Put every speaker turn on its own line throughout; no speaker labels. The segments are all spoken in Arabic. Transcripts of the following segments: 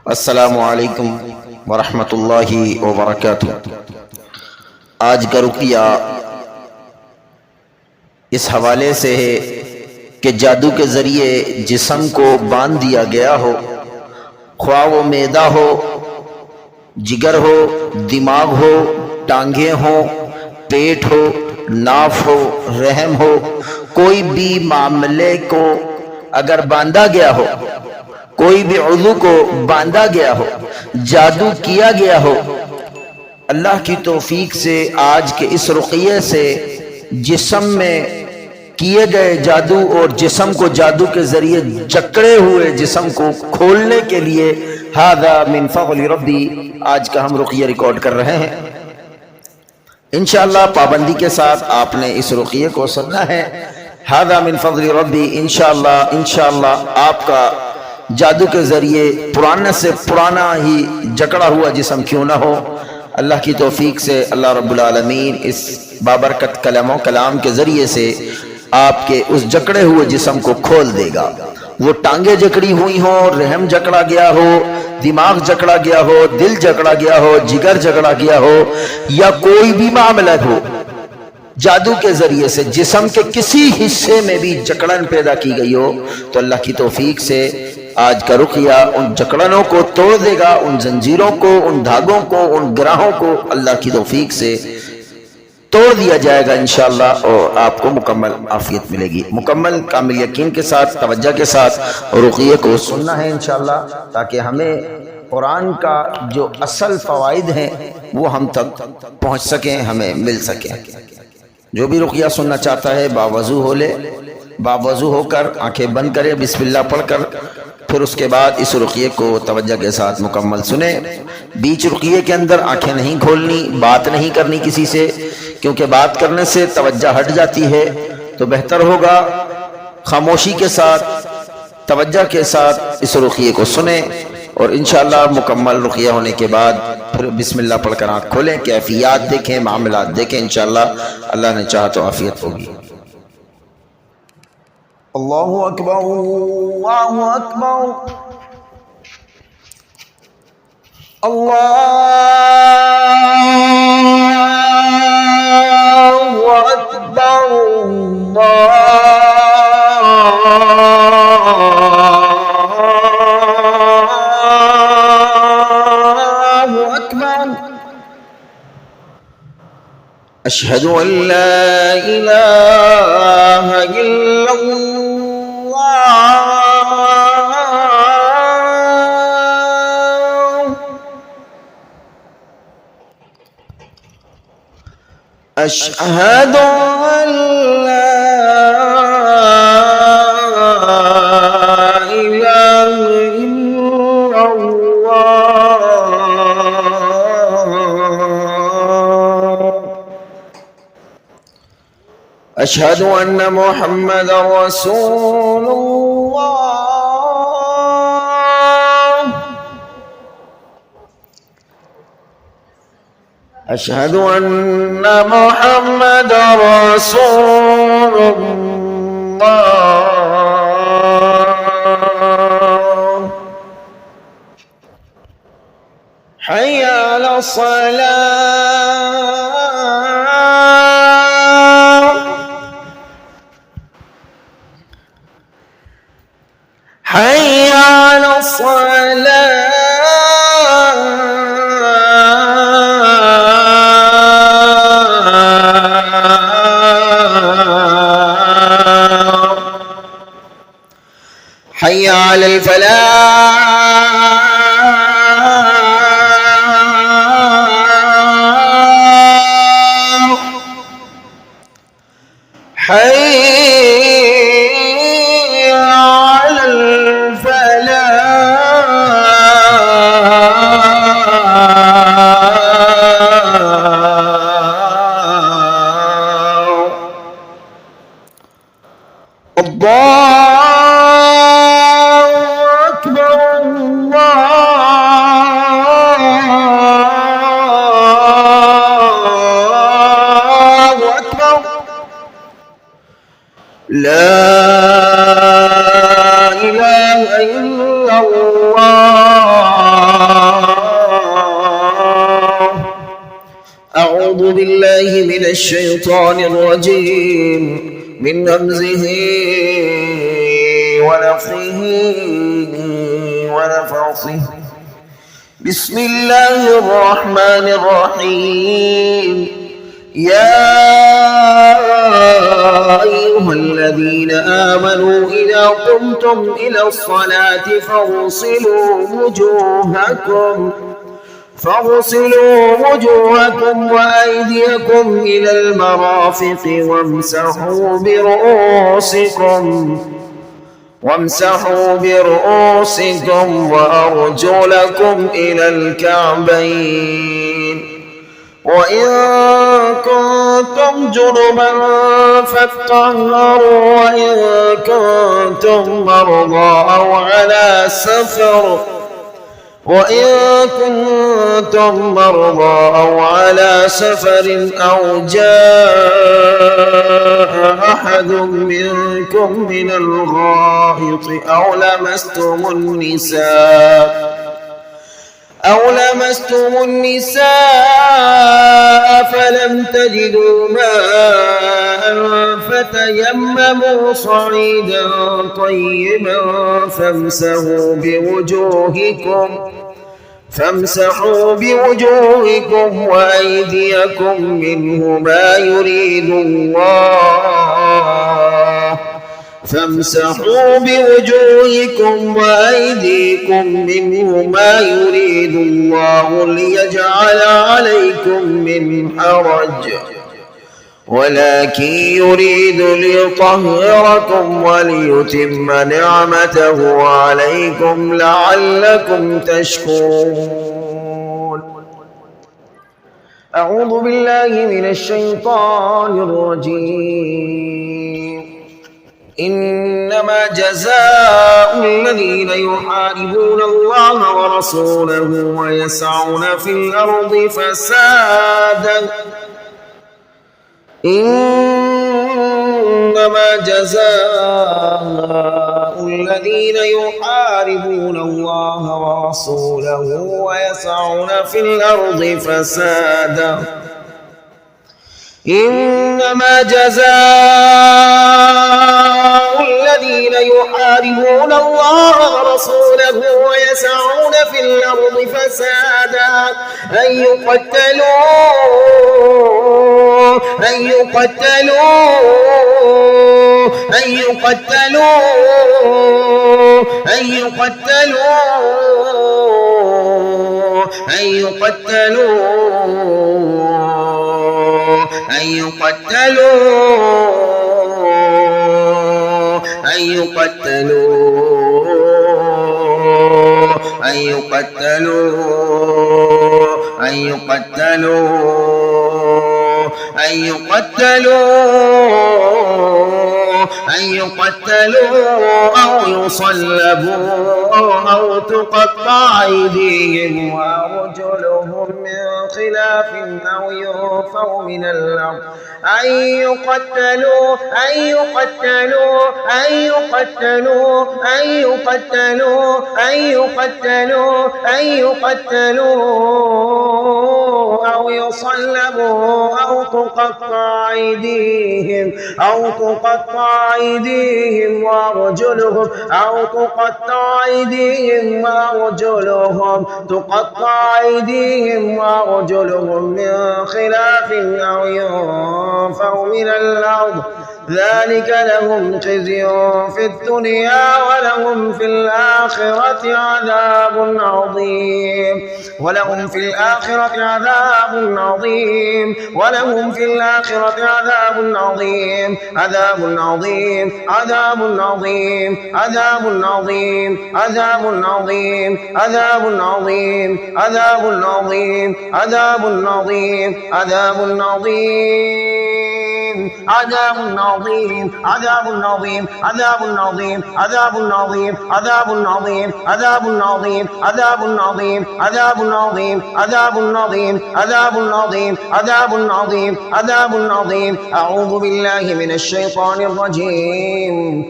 السلام علیکم ورحمۃ اللہ وبرکاتہ۔ آج کا رقیہ اس حوالے سے ہے کہ جادو کے ذریعے جسم کو باندھ دیا گیا ہو، خواہ وہ معدہ ہو، جگر ہو، دماغ ہو، ٹانگیں ہوں، پیٹ ہو، ناف ہو، رحم ہو، کوئی بھی معاملے کو اگر باندھا گیا ہو، کوئی بھی عضو کو باندھا گیا ہو، جادو کیا گیا ہو، اللہ کی توفیق سے آج کے اس رقیے سے جسم میں کیے گئے جادو اور جسم کو جادو کے ذریعے جکڑے ہوئے جسم کو کھولنے کے لیے ھذا من فضل ربی آج کا ہم رقیہ ریکارڈ کر رہے ہیں۔ انشاءاللہ پابندی کے ساتھ آپ نے اس رقیے کو سننا ہے۔ ھذا من فضل ربی، انشاءاللہ آپ کا جادو کے ذریعے پرانے سے پرانا ہی جکڑا ہوا جسم کیوں نہ ہو، اللہ کی توفیق سے اللہ رب العالمین اس بابرکت کلام و کلام کے ذریعے سے آپ کے اس جکڑے ہوئے جسم کو کھول دے گا۔ وہ ٹانگیں جکڑی ہوئی ہوں، رحم جکڑا گیا ہو، دماغ جکڑا گیا ہو، دل جکڑا گیا ہو، جگر جکڑا گیا ہو، یا کوئی بھی معاملہ ہو، جادو کے ذریعے سے جسم کے کسی حصے میں بھی جکڑن پیدا کی گئی ہو تو اللہ کی توفیق سے آج کا رقیہ ان جکڑنوں کو توڑ دے گا، ان زنجیروں کو، ان دھاگوں کو، ان گراہوں کو اللہ کی توفیق سے توڑ دیا جائے گا انشاءاللہ، اور آپ کو مکمل عافیت ملے گی۔ مکمل کامل یقین کے ساتھ، توجہ کے ساتھ رقیے کو سننا ہے انشاءاللہ، تاکہ ہمیں قرآن کا جو اصل فوائد ہیں وہ ہم تک پہنچ سکیں، ہمیں مل سکیں۔ جو بھی رقیہ سننا چاہتا ہے باوضو ہو لے، باوضو ہو کر آنکھیں بند کرے، بسم اللہ پڑھ کر، پھر اس کے بعد اس رقیے کو توجہ کے ساتھ مکمل سنیں۔ بیچ رقیے کے اندر آنکھیں نہیں کھولنی، بات نہیں کرنی کسی سے، کیونکہ بات کرنے سے توجہ ہٹ جاتی ہے، تو بہتر ہوگا خاموشی کے ساتھ، توجہ کے ساتھ اس رقیے کو سنیں، اور انشاءاللہ مکمل رقیہ ہونے کے بعد پھر بسم اللہ پڑھ کر آنکھ کھولیں، کیفیات دیکھیں، معاملات دیکھیں، انشاءاللہ اللہ نے چاہا تو عافیت ہوگی۔ اللہ اکبر، اللہ اکبر، اللہ اکبر، اللہ اکبر۔ اشہد ان لا الہ الا اللہ، اشہد ان لا الہ الا اللہ، اشہد ان محمد رسول اللہ، اشہد ان محمد رسول اللہ، حی علی الصلاة، حی علی الصلاة، حی علی الفلاح، حی علی الفلاح، اللہ
أعوذ بالله من الشيطان الرجيم من همزه ونفخه ونفخه. بسم الله الرحمن الرحيم. يا أيها الذين آمنوا إذا قمتم إلى الصلاة فاغسلوا وجوهكم وأيديكم إلى المرافق وامسحوا برؤوسكم وأرجلكم إلى الكعبين، وإن كنتم جنبا فاطهروا، وإن كنتم مرضى أو على سفر أو جاء أحد منكم من الغائط أو لمستم النساء فلم تجدوا ماء فتيمموا صعيدا طيبا فامسحوا بوجوهكم وأيديكم منه ما يريد الله ليجعل عليكم من حرج، ولكن يريد ليطهركم وليتم نعمته عليكم لعلكم تشكرون. أعوذ بالله من الشيطان الرجيم. إنما جزاء الذين يحاربون الله ورسوله ويسعون في الأرض فسادا إنما جزاء الذين يحاربون الله ورسوله ويسعون في الأرض فسادا إنما جزاء الذين يحاربون الله ورسوله ويسعون في الأرض فسادا أن يقتلوا أو يصلبوا أو تقطع أيديهم وأرجلهم من خلاف أو ينفوا من الأرض أن يقتلوا أو يصلبوا أو تقطع أيديهم وأرجلهم من خلاف أو ينفوا من الأرض ذلك لهم خزي في الدنيا ولهم في الآخرة عذاب عظيم. أعوذ بالله من الشيطان الرجيم.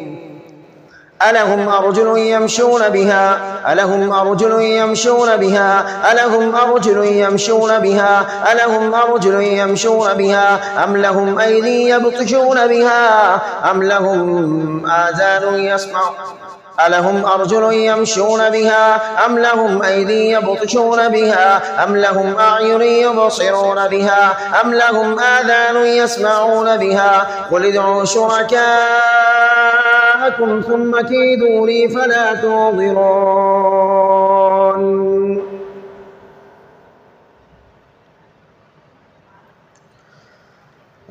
ألهم أرجل يمشون بها ألهم أرجل يمشون بها ألهم أرجل يمشون بها ألهم أرجل يمشون بها أم لهم أيدي يبطشون بها أم لهم آذان يسمعون ألهم أرجل يمشون بها أم لهم أيدي يبطشون بها أم لهم أعين يبصرون بها أم لهم آذان يسمعون بها قل ادعوا شركاءكم ثم كيدوني فلا تنظرون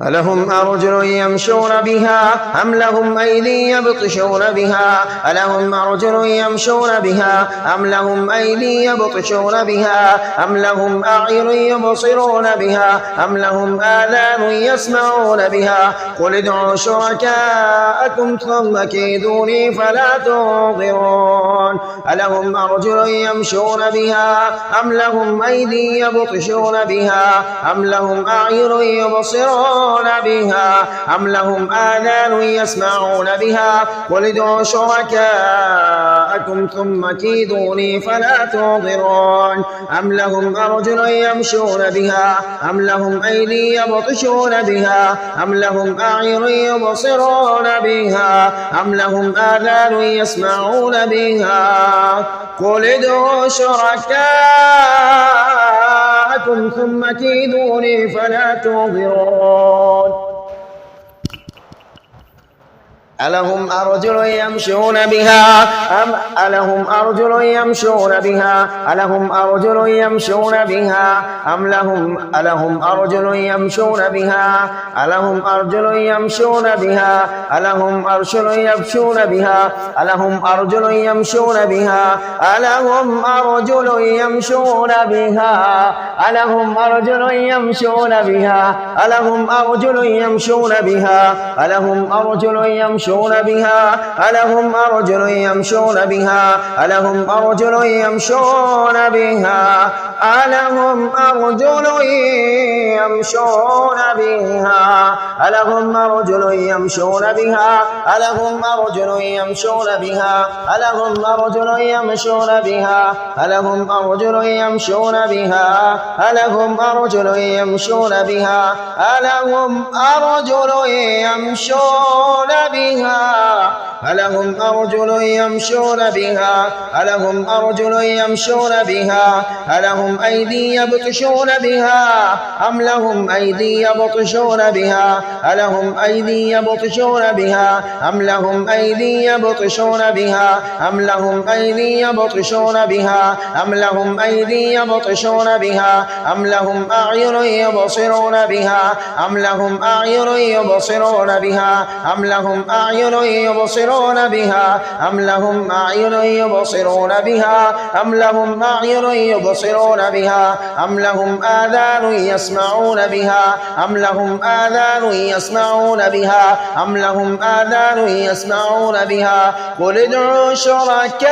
ألهم أرجل يمشون بها أم لهم أيدي يبطشون بها ألهم أرجل يمشون بها أم لهم أيدي يبطشون بها أم لهم أعين يبصرون بها أم لهم آذان يسمعون بها قل ادعوا شركاءكم ثم كيدوني فلا تنظرون ألهم أرجل يمشون بها أم لهم أيدي يبطشون بها أم لهم أعين يبصرون بها أم لهم آذان يسمعون بها قل ادعوا شركاءكم ثم كيدوني فلا تنظرون أم لهم أرجل يمشون بها أم لهم أيدي يبطشون بها أم لهم أعين يبصرون بها أم لهم آذان يسمعون بها قل ادعوا شركاءكم ثم كيدوني فلا تنظرون ألهم أرجل يمشون بها ألهم أرجل يمشون بها ألهم أرجل يمشون بها أم ألهم أرجل يمشون بها ألهم أرجل يمشون بها ألهم أرجل يمشون بها ألهم أرجل يمشون بها ألهم أرجل يمشون بها ألهم أرجل يمشون بها ألهم أرجل يمشون بها ألهم أرجل يمشون بها ألهم أرجل يمشون بها ألهم أرجل يمشون بها ألهم أرجل يمشون بها ألهم أرجل يمشون بها ألهم أرجل يمشون بها ألهم أرجل يمشون بها ألهم أرجل يمشون بها ألهم أرجل يمشون بها ألهم أرجل يمشون بها ألهم أرجل يمشون بها ألهم أرجل يمشون بها ألهم أيدي يبطشون بها أم لهم أيدي يبطشون بها ألهم أيدي يبطشون بها أم لهم أيدي يبطشون بها أم لهم أيدي يبطشون بها أم لهم أيدي يبطشون بها أم لهم أعين يبصرون بها أم لهم أعين يبصرون بها أم لهم أعين يبصرون بها أم لهم أعين يبصرون بها أم لهم أعين يبصرون بها أم لهم آذان يسمعون بها أم لهم آذان يسمعون بها أم لهم آذان يسمعون بها قل ادعوا شركاءكم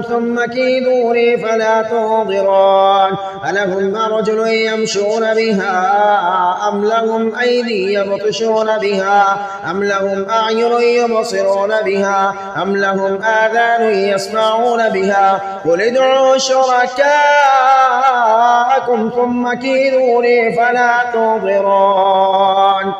ثم كيدوني فلا تنظرون ألهم أرجل يمشون بها أم لهم أيدي يبطشون بها أم لهم أعين يبصرون بها أم لهم آذان يسمعون بها قل ادعوا شركاءكم ثم كيدوني فلا تنظرون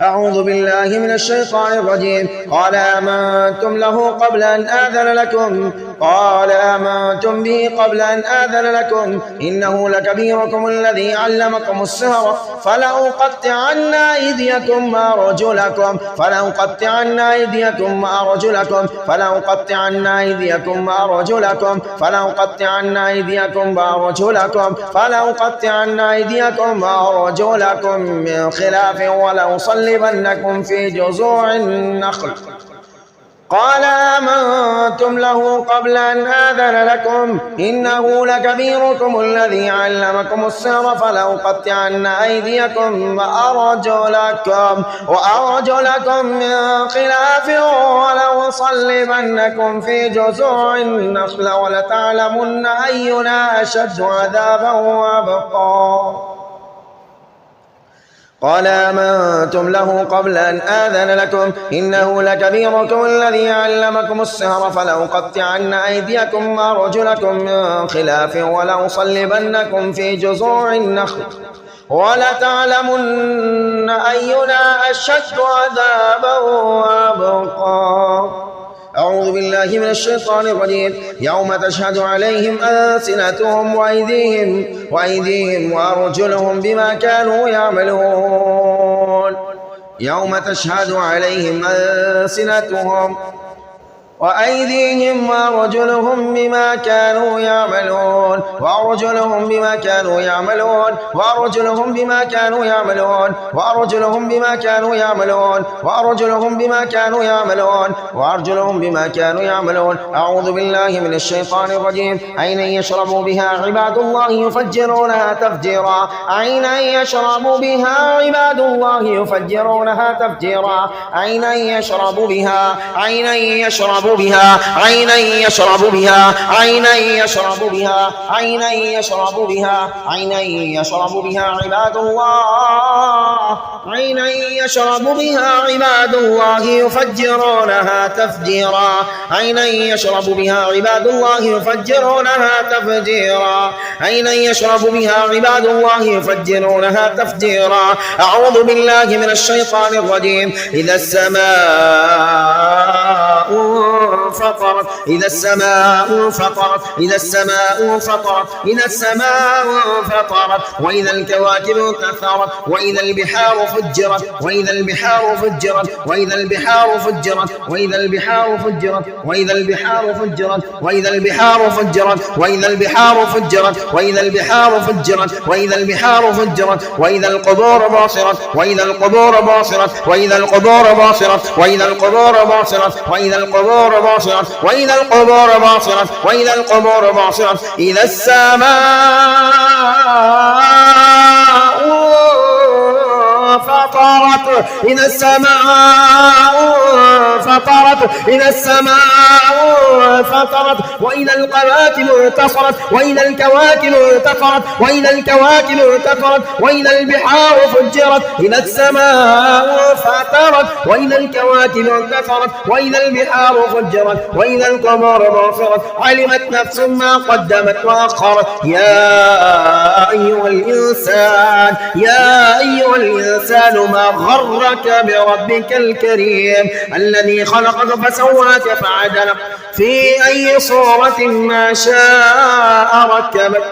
أعوذ بالله من الشيطان الرجيم قال آمنتم له قبل أن آذن لكم قال آمنتم به قبل أن آذن لكم إنه لكبيركم الذي علمكم السحر فلأقطعن أيديكم وأرجلكم فلأقطعن أيديكم وأرجلكم فلأقطعن أيديكم وأرجلكم فلأقطعن أيديكم وأرجلكم فلأقطعن أيديكم وأرجلكم من خلاف ولأصلبنكم في جذوع النخل قال آمنتم له قبل أن آذن لكم إنه لكبيركم الذي علمكم السحر فلأقطعن أيديكم وأرجلكم من خلاف ولأصلبنكم في جذوع النخل ولتعلمن أينا أشد عذابا وأبقى قال آمنتم له قبل أن آذن لكم إنه لكبيركم الذي علمكم السحر فلأقطعن أيديكم وأرجلكم من خلاف ولأصلبنكم في جذوع النخل ولتعلمن أينا أشد عذابا وأبقى. أعوذ بالله من الشيطان الرجيم. يوم تشهد عليهم ألسنتهم وأيديهم وأرجلهم بما كانوا يعملون. يوم تشهد عليهم ألسنتهم وأيديهم وأرجلهم بما كانوا يعملون وأرجلهم بما كانوا يعملون وأرجلهم بما كانوا يعملون وأرجلهم بما كانوا يعملون وأرجلهم بما كانوا يعملون وأرجلهم بما كانوا يعملون. أعوذ بالله من الشيطان الرجيم. عينا يشرب بها عباد الله يفجرونها تفجيرا. عينا يشرب بها عباد الله يفجرونها تفجيرا. عينا يشرب بها عينا يشرب بها عينا يشرب بها عينا يشرب بها عينا يشرب بها عينا يشرب بها عباد الله عينا يشرب بها عباد الله يفجرونها تفجيرا. عينا يشرب بها عباد الله يفجرونها تفجيرا. عينا يشرب بها عباد الله يفجرونها تفجيرا. أعوذ بالله من الشيطان الرجيم. إذا السماء فطرت إذا السماء فطرت إذا السماء فطرت إذا السماء فطرت وإذا الكواكب انتثرت وإذا البحار فجرت وإذا البحار فجرت وإذا البحار فجرت وإذا البحار فجرت وإذا البحار فجرت وإذا البحار فجرت وإذا البحار فجرت وإذا البحار فجرت وإذا البحار فجرت وإذا القبور باصرت وإذا القبور باصرت وإذا القبور باصرت وإذا القبور باصرت وإذا القبور باصرت وإذا القبور باصرت وإذا القبور باصرت. إذا السماء فطرت إذا السماء فطرت إذا السماء فطرت وإذا الكواكب انتصرت وإذا الكواكب انتصرت وإذا الكواكب انتصرت وإذا البحار فجرت. إذا السماء فطرت وإذا الكواكب انتصرت وإذا البحار فجرت وإذا القمر باصرت. علمت نفس ما قدمت وأخرت. يا أيها الإنسان ما غرك بربك الكريم الذي خلقك فسواك فعدلك في أي صورة ما شاء ركبك.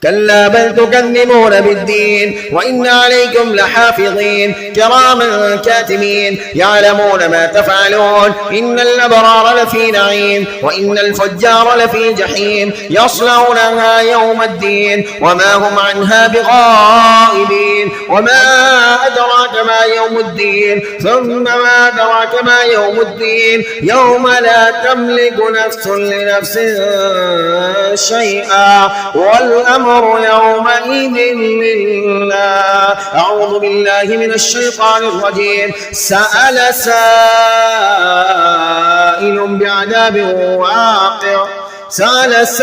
كلا بل تكذبون بالدين وإن عليكم لحافظين كراما كاتبين يعلمون ما تفعلون. إن الأبرار لفي نعيم وإن الفجار لفي جحيم يصلونها يوم الدين وما هم عنها بغائبين. وما أدراك ما يوم الدين ثم ما أدراك ما يوم الدين يوم لا تملك نفس لنفس شيئا والأمر يومئذ لله. أعوذ بالله من الشيطان الرجيم. سأل سائل بعذاب واقع سأل سائل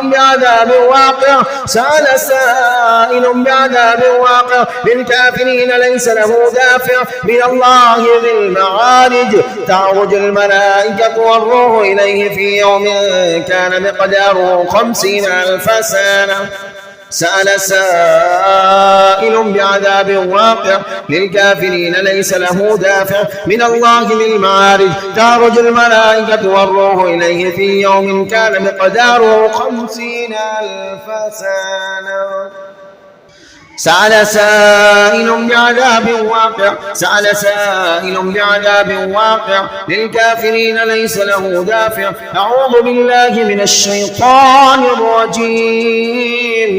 بعذاب واقع سأل سائل بعذاب واقع للكافرين ليس له دافع من الله ذي المعارج. تعرج الملائكة والروح إليه في يوم كان مقداره 50,000 سنة. سأل سائل بعذاب واقع للكافرين ليس له دافع من الله ذي المعارج. تعرج الملائكة والروح إليه في يوم كان مقداره 50,000 سنة. سأل سائل بعذاب واقع سأل سائل بعذاب واقع للكافرين ليس له دافع. أعوذ بالله من الشيطان الرجيم.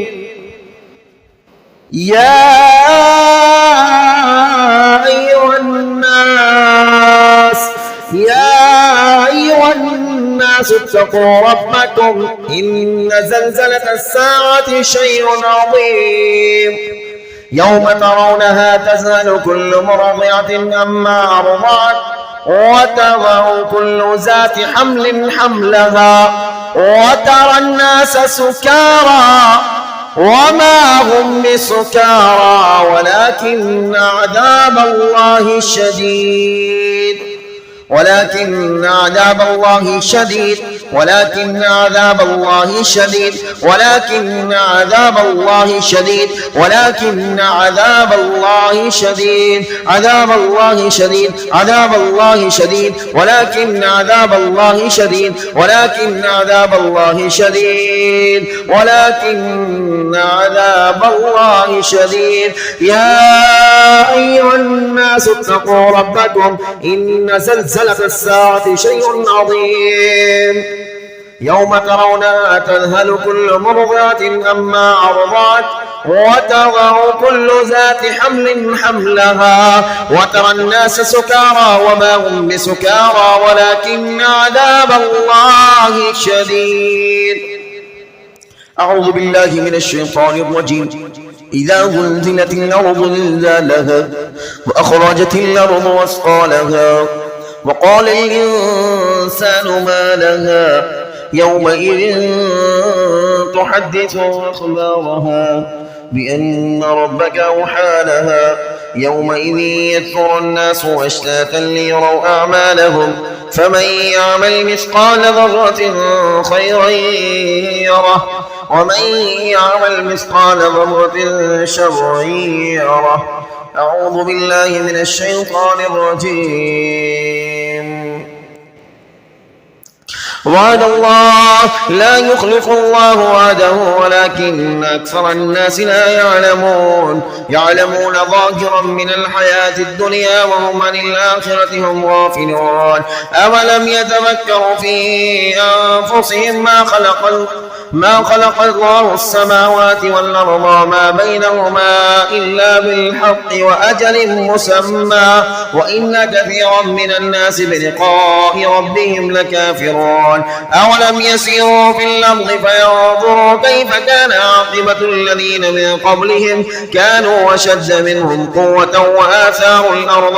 يا أيها الناس اتقوا ربكم إن زلزلة الساعة شيء عظيم. يوم ترونها تذهل كل مرضعة عما أرضعت وتضع كل ذات حمل حملها وترى الناس سكارى وما هم بسكارى ولكن عذاب الله شديد ولكن عذاب الله شديد ولكن عذاب الله شديد ولكن عذاب الله شديد ولكن عذاب الله شديد عذاب الله شديد عذاب الله شديد ولكن عذاب الله شديد ولكن عذاب الله شديد ولكن عذاب الله شديد. يا أيها الناس اتقوا ربكم إن زلزلة الساعة شيء عظيم يوم ترونها تذهل كل مرضعة أما أرضعت وتضع كل ذات حمل حملها وترى الناس سكارى وما هم بسكارى ولكن عذاب الله شديد. أعوذ بالله من الشيطان الرجيم. إذا زلزلت الأرض زلزالها وأخرجت الأرض أثقالها وقال الإنسان ما لها يومئذ تحدث أخبارها بأن ربك أوحى لها يومئذ يكثر الناس أشتاتا ليروا أعمالهم فمن يعمل مثقال ذرة خيرا يره ومن يعمل مثقال ذرة شرا يره. أعوذ بالله من الشيطان الرجيم. وعد الله لا يخلف الله وعده ولكن أكثر الناس لا يعلمون ظاهرا من الحياة الدنيا وهم عن الآخرة هم غافلون. أولم يتفكروا في أنفسهم ما خلق الله السماوات والأرض وما بينهما إلا بالحق وأجل مسمى وإن كثيرا من الناس بلقاء ربهم لكافرون. أولم يسيروا في الأرض فينظروا كيف كان عاقبة الذين من قبلهم كانوا أشد منهم قوة وآثاروا الأرض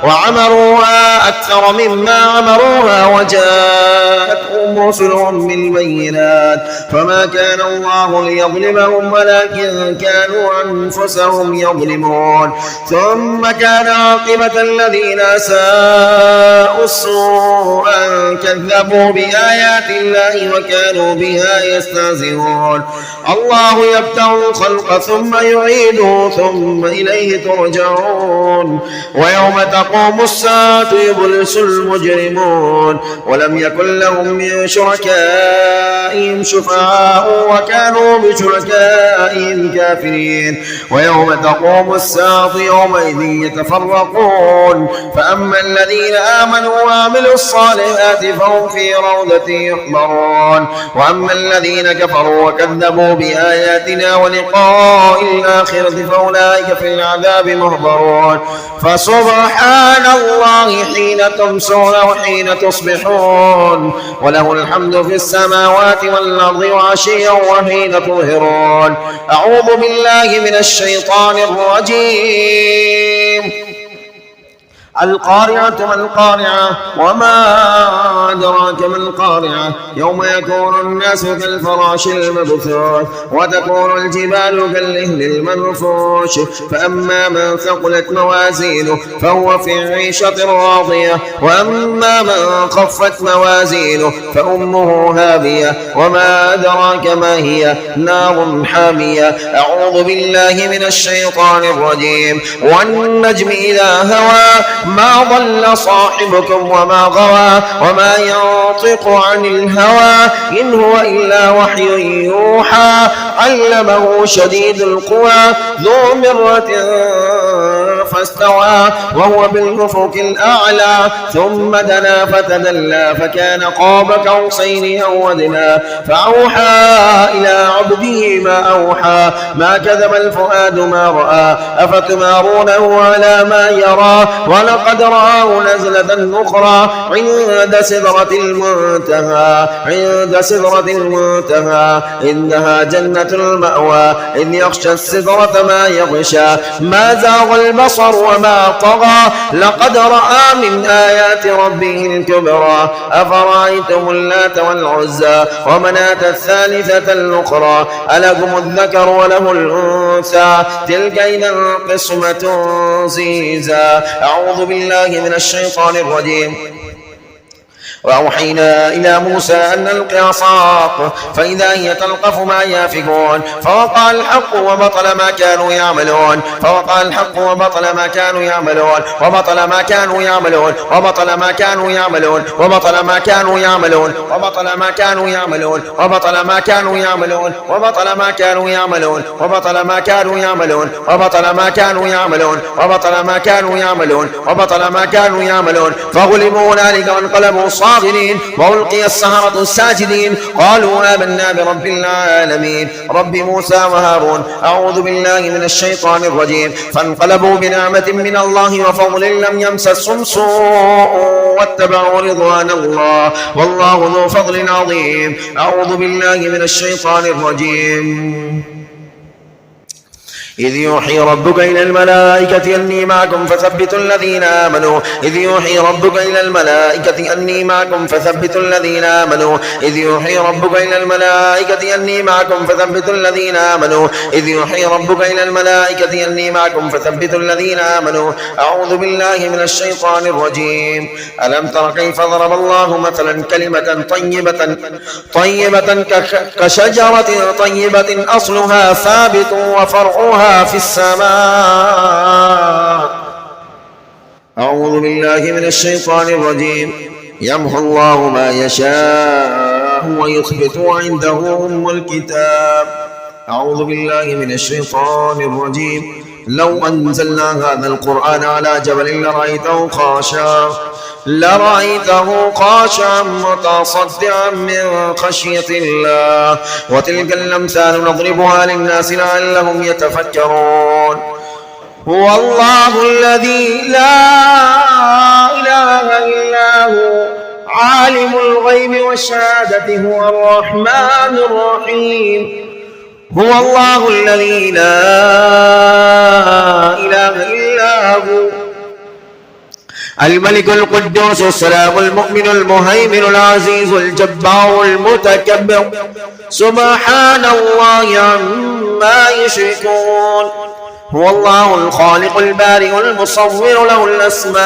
وعمروها أكثر مما عمروها وجاءتهم رسلهم بالبينات فما كان الله ليظلمهم ولكن كانوا أنفسهم يظلمون. ثم كان عاقبة الذين أساءوا السوء أن كذبوا بآيات الله وكانوا بها يستهزئون. الله يبدأ الخلق ثم يعيده ثم إليه ترجعون. ويوم تقوم الساعة يبلس المجرمون ولم يكن لهم من شركائهم شفعاء وكانوا بشركائهم كافرين. ويوم تقوم الساعة يومئذ يتفرقون فأما الذين آمنوا وعملوا الصالحات فهم في روضة يحبرون وأما الذين كفروا وكذبوا بآياتنا ولقاء الآخرة فأولئك في العذاب محضرون. فسبحان الله حين تمسون وحين تصبحون وله الحمد في السماوات والأرض وعشيا وحين تظهرون. أعوذ بالله من الشيطان الرجيم. القارعة ما القارعة وما أدراك ما القارعة يوم يكون الناس كالفراش المبثوث وتكون الجبال كالعهن المنفوش فأما من ثقلت موازينه فهو في عيشة راضية وأما من خفت موازينه فأمه هاوية وما أدراك ما هي نار حامية. أعوذ بالله من الشيطان الرجيم. والنجم إذا هوى ما ضل صاحبكم وما غوى وما ينطق عن الهوى إن هو إلا وحي يوحى علمه شديد القوى ذو مرة فاستوى وهو بالأفق الأعلى ثم دنا فتدلى فكان قاب قوسين أو أدنى فأوحى إلى عبده ما أوحى ما كذب الفؤاد ما رأى أفتمارونه على ما يرى ولقد رآه نزلة أخرى عند سدرة المنتهى إنها جنة المأوى إذ يغشى السدرة ما يغشى ما زاغ البصر البصر وما طغى لقد رأى من آيات ربه الكبرى أفرأيتم اللات والعزى ومناة الثالثة الأخرى ألكم الذكر وله الأنثى تلك إذا قسمة ضيزى. أعوذ بالله من الشيطان الرجيم. وأوحينا إلى موسى أن ألق عصاك فإذا هي تلقف ما يافكون فوقع الحق وبطل ما كانوا يعملون فوقع الحق وبطل ما كانوا يعملون وبطل ما كانوا يعملون وبطل ما كانوا يعملون وبطل ما كانوا يعملون وبطل ما كانوا يعملون وبطل ما كانوا يعملون وبطل ما كانوا يعملون وبطل ما كانوا يعملون وبطل ما كانوا يعملون وبطل ما كانوا يعملون وبطل ما كانوا يعملون فغلبوا هنالك وانقلبوا صاغرين وألقي السحرة الساجدين قالوا آمنا برب العالمين رب موسى وهارون. أعوذ بالله من الشيطان الرجيم. فانقلبوا بنعمة من الله وفضل لم يمسسهم سوء واتبعوا رضوان الله والله ذو فضل عظيم. أعوذ بالله من الشيطان الرجيم. إذ يوحي ربك إلى الملائكة أني معكم فثبتوا الذين آمنوا إذ يوحي ربك إلى الملائكة أني معكم فثبتوا الذين آمنوا إذ يوحي ربك إلى الملائكة أني معكم فثبتوا الذين آمنوا إذ يوحي ربك إلى الملائكة أني معكم فثبتوا الذين آمنوا. أعوذ بالله من الشيطان الرجيم. ألم تر كيف ضرب الله مثلا كلمة طيبة كشجرة طيبة أصلها ثابت وفرعها في السماء. أعوذ بالله من الشيطان الرجيم. يمحو الله ما يشاء ويثبت وعنده أم الكتاب. أعوذ بالله من الشيطان الرجيم. لو أنزلنا هذا القرآن على جبل لرأيته خاشعا متصدعا من خشية الله. وتلك الأمثال نضربها للناس لعلهم يتفكرون. هو الله الذي لا إله إلا هو عالم الغيب والشهادة هو الرحمن الرحيم. هو الله الذي لا إله إلا هو الملك القدوس السلام المؤمن المهيمن العزيز الجبار المتكبر سبحان الله عما يشركون. هو الله الخالق البارئ المصور له الأسماء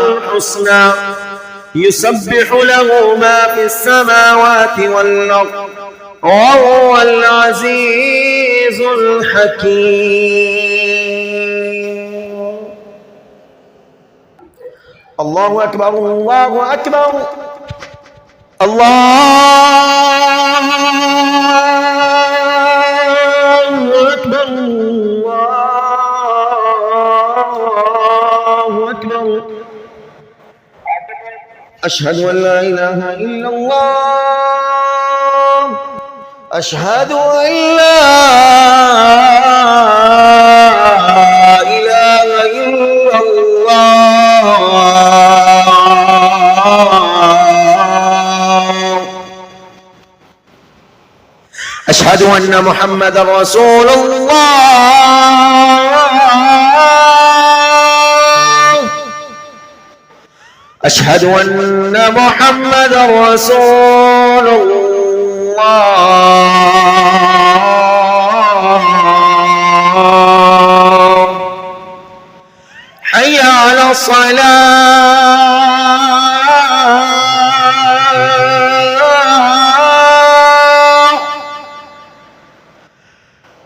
الحسنى يسبح له ما في السماوات والأرض وهو العزيز الحكيم. الله أكبر الله أكبر الله أكبر الله أكبر. أشهد أن لا إله إلا الله. أشهد أن لا إله إلا الله. أشهد أن محمدا رسول الله. أشهد أن محمدا رسول الله. حي على الصلاة.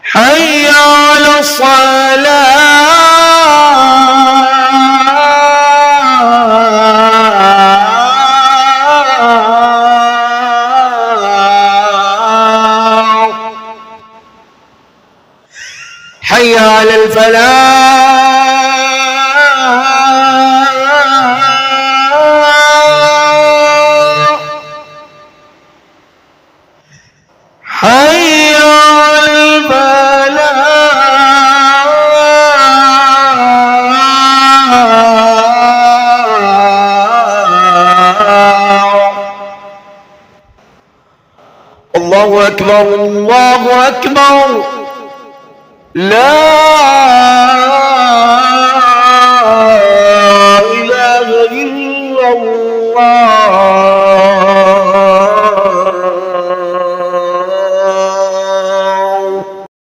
حي على الصلاة. حي على الفلاح. حي على الفلاح. الله أكبر الله أكبر. لا